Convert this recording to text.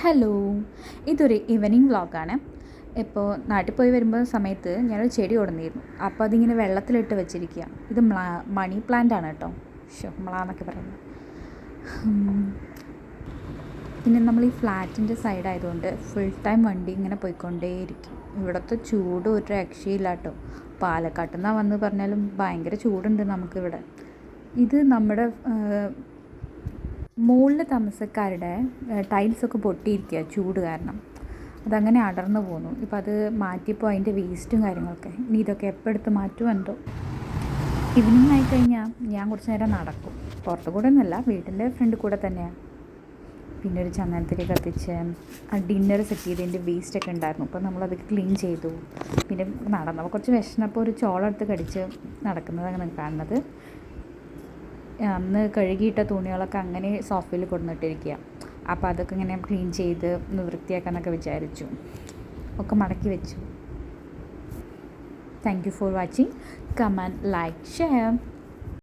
Hello, ഇതൊരു evening വ്ളോഗാണ്. ഇപ്പോൾ നാട്ടിൽ പോയി വരുമ്പോൾ സമയത്ത് ഞാനൊരു ചെടി കൊണ്ടുവന്നിരുന്നു. അപ്പോൾ അതിങ്ങനെ വെള്ളത്തിലിട്ട് വെച്ചിരിക്കുക. ഇത് മണി പ്ലാന്റ് ആണ് കേട്ടോ. എന്നൊക്കെ പറയുന്നത്. പിന്നെ നമ്മൾ ഈ ഫ്ലാറ്റിൻ്റെ സൈഡായതുകൊണ്ട് ഫുൾ ടൈം വണ്ടി ഇങ്ങനെ പോയിക്കൊണ്ടേയിരിക്കും. ഇവിടുത്തെ ചൂട് ഒരു രക്ഷയില്ല കേട്ടോ. പാലക്കാട്ടിൽ നിന്നാണ് വന്ന് പറഞ്ഞാലും ഭയങ്കര ചൂടുണ്ട് നമുക്കിവിടെ. ഇത് നമ്മുടെ മുകളിൽ താമസക്കാരുടെ ടൈൽസൊക്കെ പൊട്ടിയിരിക്കുക ചൂട് കാരണം. അതങ്ങനെ അടർന്നു പോന്നു. ഇപ്പം അത് മാറ്റിയപ്പോൾ അതിൻ്റെ വേസ്റ്റും കാര്യങ്ങളൊക്കെ. ഇനി ഇതൊക്കെ എപ്പോൾ എടുത്ത് മാറ്റുമെന്തോ. ഈവനിങ് ആയിക്കഴിഞ്ഞാൽ ഞാൻ കുറച്ച് നേരം നടക്കും. പുറത്തു കൂടെ ഒന്നുമല്ല, വീട്ടിൻ്റെ ഫ്രണ്ട് കൂടെ തന്നെയാണ്. പിന്നെ ഒരു ചന്ദനത്തിരി കത്തിച്ച് ഡിന്നർ സെറ്റ് ചെയ്തതിൻ്റെ വേസ്റ്റൊക്കെ ഉണ്ടായിരുന്നു. അപ്പോൾ നമ്മളത് ക്ലീൻ ചെയ്തു. പിന്നെ നടന്നപ്പോൾ കുറച്ച് വിശന്നപ്പോൾ ഒരു ചോളെടുത്ത് കടിച്ച് നടക്കുന്നതാണ് കാണുന്നത്. അന്ന് കഴുകിയിട്ട തുണികളൊക്കെ അങ്ങനെ സോഫയിൽ കൊണ്ടുവന്നിട്ടിരിക്കുക. അപ്പോൾ അതൊക്കെ ഇങ്ങനെ ക്ലീൻ ചെയ്ത് ഒന്ന് വൃത്തിയാക്കാമെന്നൊക്കെ വിചാരിച്ചു. ഒക്കെ മടക്കി വെച്ചു. Thank you for watching. Comment, like, share.